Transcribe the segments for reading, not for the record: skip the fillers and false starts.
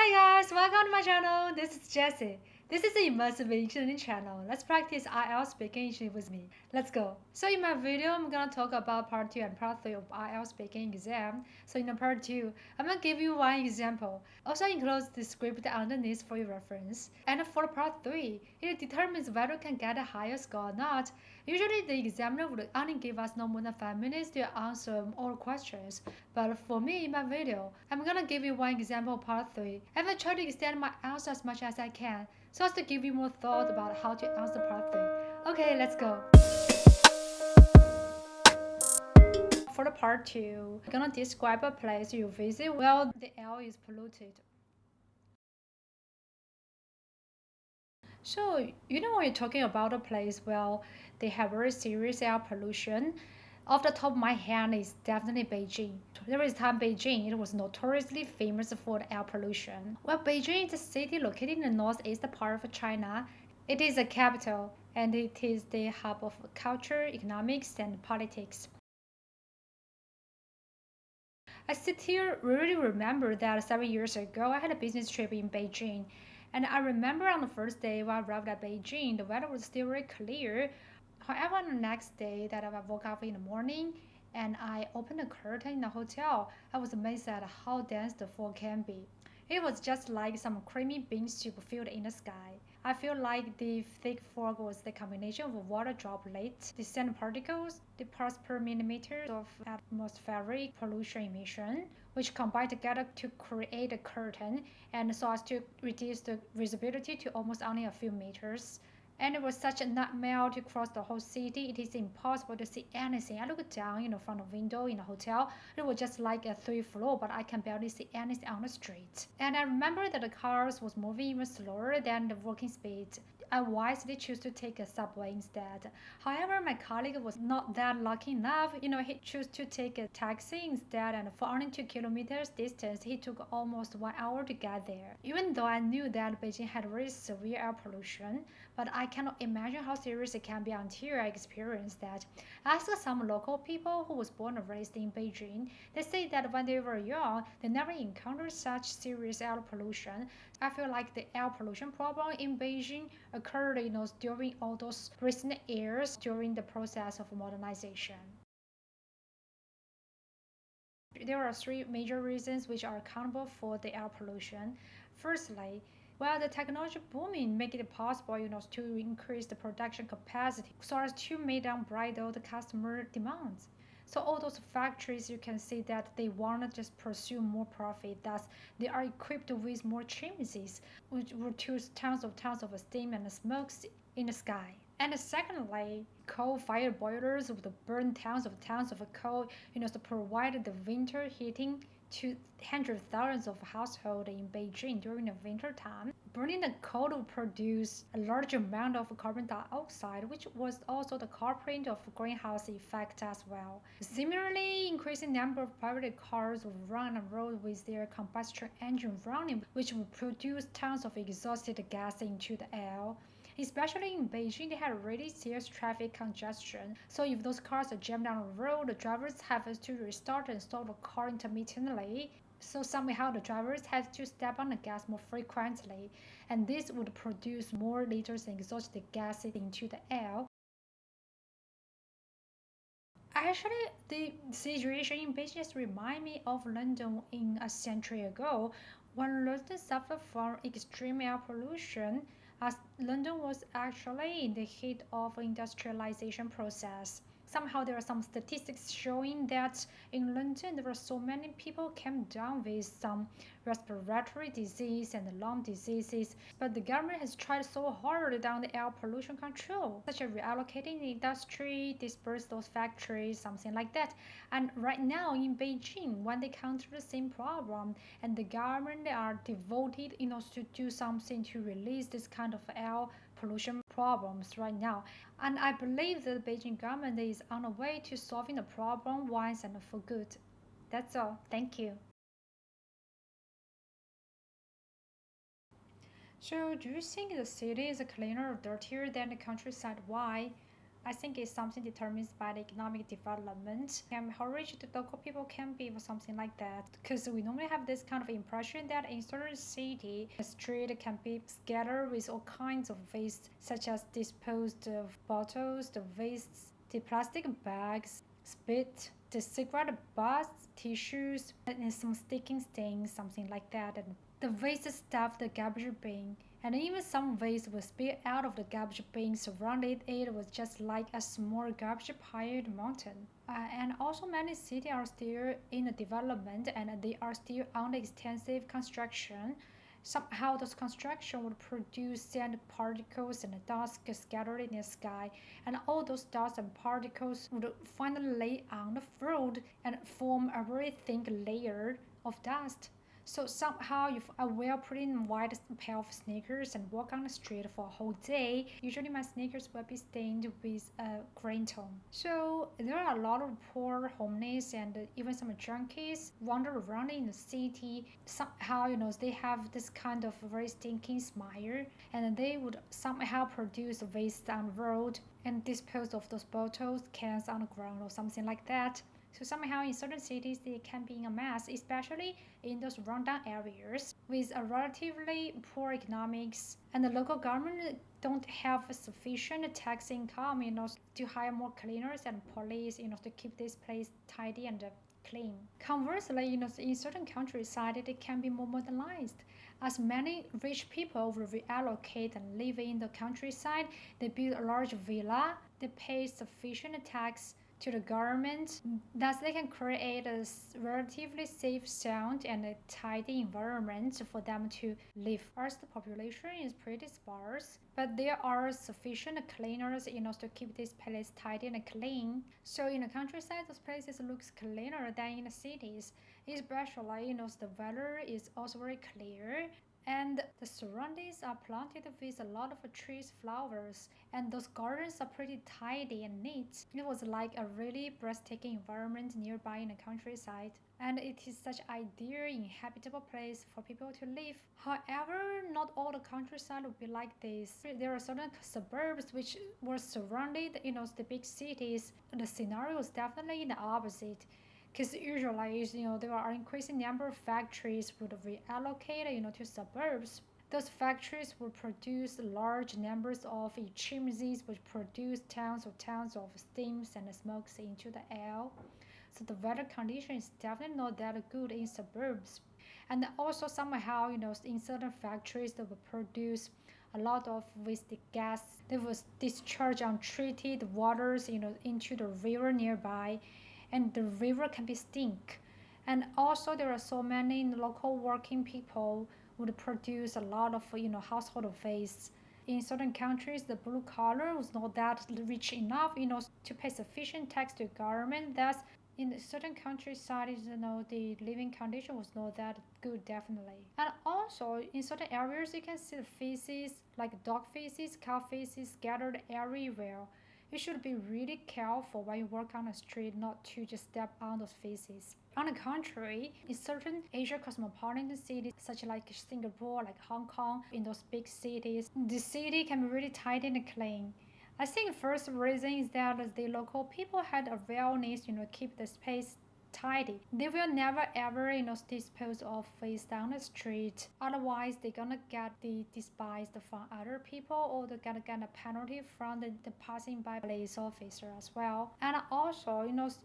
Hi guys, welcome to my channel. This is Jessie. This is an immersive English learning channel. Let's practice IELTS speaking English with me. Let's go. So in my video, I'm gonna talk about part 2 and part 3 of IELTS speaking exam. So in the part 2, I'm gonna give you one example. Also includes the script underneath for your reference. And for part 3, it determines whether you can get a higher score or not. Usually the examiner would only give us no more than 5 minutes to answer all questions. But for me in my video, I'm gonna give you one example part 3. I will try to extend my answer as much as I can so as to give you more thought about how to answer part 3. Okay, let's go. For the part 2, I'm gonna describe a place you visit where the air is polluted. So, when you're talking about a place where they have very serious air pollution, off the top of my head is definitely Beijing. There is time Beijing, it was notoriously famous for the air pollution. Well, Beijing is a city located in the northeast part of China. It is a capital and it is the hub of culture, economics, and politics. I sit here really remember that 7 years ago I had a business trip in Beijing. And I remember on the first day when I arrived at Beijing, the weather was still very clear. However, on the next day that I woke up in the morning and I opened the curtain in the hotel, I was amazed at how dense the fog can be. It was just like some creamy bean soup filled in the sky. I feel like the thick fog was the combination of water droplets, the sand particles, the parts per millimeter of atmospheric pollution emission, which combined together to create a curtain and so as to reduce the visibility to almost only a few meters. And it was such a nightmare to cross the whole city. It is impossible to see anything. I looked down, from the window in the hotel. It was just like a 3rd floor, but I can barely see anything on the street. And I remember that the cars was moving even slower than the walking speed. I wisely chose to take a subway instead. However, my colleague was not that lucky enough. He chose to take a taxi instead, and for only 2 kilometers distance, he took almost 1 hour to get there. Even though I knew that Beijing had very severe air pollution, but I cannot imagine how serious it can be until I experienced that. Ask some local people who was born and raised in Beijing. They say that when they were young, they never encountered such serious air pollution. I feel like the air pollution problem in Beijing occurred, during all those recent years during the process of modernization. There are 3 major reasons which are accountable for the air pollution. Firstly, while the technology booming make it possible, to increase the production capacity so as to meet unbridled customer demands. So all those factories, you can see that they want to just pursue more profit. Thus, they are equipped with more chimneys, which produce tons of steam and smoke in the sky. And secondly, coal-fired boilers would burn tons of coal, to provide the winter heating to hundreds of thousands of households in Beijing during the winter time. Burning the coal would produce a large amount of carbon dioxide, which was also the culprit of greenhouse effect as well. Similarly, increasing number of private cars would run on road with their combustion engine running, which would produce tons of exhausted gas into the air. Especially in Beijing, they have really serious traffic congestion. So if those cars are jammed down the road, the drivers have to restart and stop the car intermittently. So somehow the drivers have to step on the gas more frequently, and this would produce more liters of exhausted gases into the air. Actually, the situation in Beijing reminds me of London in a century ago, when London suffered from extreme air pollution, as London was actually in the heat of industrialization process. Somehow there are some statistics showing that in London there were so many people came down with some respiratory disease and lung diseases, but the government has tried so hard on the air pollution control, such as reallocating the industry, disperse those factories, something like that. And right now in Beijing, when they counter the same problem, and the government are devoted, to do something to release this kind of air pollution problems right now. And I believe that the Beijing government is on the way to solving the problem once and for good. That's all. Thank you. So, do you think the city is cleaner or dirtier than the countryside? Why? I think it's something determined by the economic development and how rich the local people can be or something like that. Because we normally have this kind of impression that in certain city, the street can be scattered with all kinds of waste, such as disposed of bottles, the wastes, the plastic bags, spit, the cigarette butts, tissues, and some sticking stains, something like that. And the waste stuff the garbage bin, and even some waste was spilled out of the garbage bin surrounded it was just like a small garbage piled mountain. And also many cities are still in development and they are still under extensive construction. Somehow those construction would produce sand particles and dust scattered in the sky, and all those dust and particles would finally lay on the road and form a very thin layer of dust. So somehow if I wear pretty white pair of sneakers and walk on the street for a whole day, usually my sneakers will be stained with a green tone. So there are a lot of poor homeless and even some junkies wander around in the city. Somehow, they have this kind of very stinking smile and they would somehow produce waste on the road and dispose of those bottles, cans on the ground or something like that. So somehow in certain cities they can be in a mess, especially in those rundown areas with a relatively poor economics and the local government don't have sufficient tax income, to hire more cleaners and police, to keep this place tidy and clean. Conversely, in certain countryside it can be more modernized. As many rich people will reallocate and live in the countryside, they build a large villa, they pay sufficient tax to the government, thus they can create a relatively safe, sound, and a tidy environment for them to live. As the population is pretty sparse, but there are sufficient cleaners to keep this place tidy and clean. So in the countryside, those places looks cleaner than in the cities. Especially, the weather is also very clear and the surroundings are planted with a lot of trees, flowers, and those gardens are pretty tidy and neat. It was like a really breathtaking environment nearby in the countryside, and it is such an ideal inhabitable place for people to live. However, not all the countryside will be like this. There are certain suburbs which were surrounded, the big cities. The scenario is definitely the opposite because usually there are increasing number of factories would reallocate to suburbs. Those factories will produce large numbers of chimneys which produce tons of steams and smokes into the air. So the weather condition is definitely not that good in suburbs. And also somehow in certain factories they will produce a lot of waste gas. They will discharge untreated waters into the river nearby, and the river can be stink. And also there are so many local working people would produce a lot of household waste. In certain countries the blue collar was not that rich enough to pay sufficient tax to government. Thus in certain countries, the living condition was not that good, definitely. And also in certain areas you can see the feces, like dog feces, cow feces scattered everywhere. You should be really careful when you walk on the street not to just step on those faces. On the contrary, in certain Asia cosmopolitan cities such like Singapore, like Hong Kong, in those big cities, the city can be really tidy and clean. I think first reason is that the local people had a awareness, keep the space tidy. They will never ever dispose of waste down the street. Otherwise they're gonna get the despised from other people, or they're gonna get a penalty from the passing by police officer as well. And also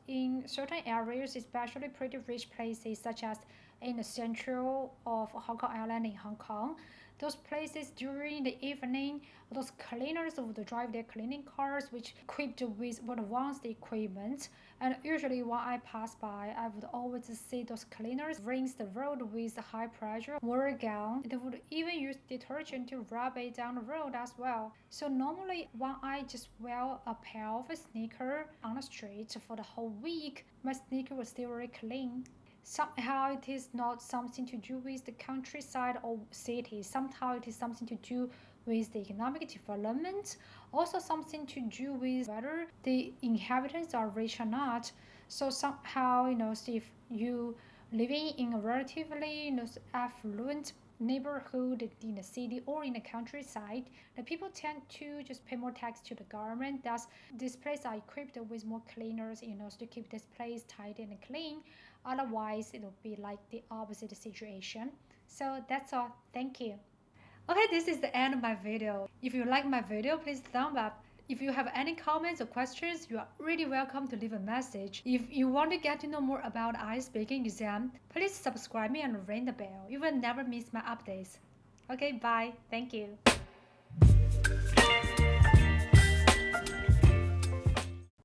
in certain areas, especially pretty rich places such as in the central of Hong Kong Island in Hong Kong, those places during the evening, those cleaners would drive their cleaning cars which equipped with advanced equipment. And usually when I pass by, I would always see those cleaners rinse the road with high pressure water gun. They would even use detergent to rub it down the road as well. So normally when I just wear a pair of a sneaker on the street for the whole week, my sneaker was still very clean. Somehow it is not something to do with the countryside or city. Somehow it is something to do with the economic development. Also something to do with whether the inhabitants are rich or not. So somehow, if you living in a relatively affluent neighborhood in the city or in the countryside, the people tend to just pay more tax to the government. Thus, these places are equipped with more cleaners, to keep this place tidy and clean. Otherwise, it will be like the opposite situation. So that's all. Thank you. Okay, this is the end of my video. If you like my video, please thumb up. If you have any comments or questions, you are really welcome to leave a message. If you want to get to know more about IELTS speaking exam, please subscribe me and ring the bell. You will never miss my updates. Okay, bye. Thank you.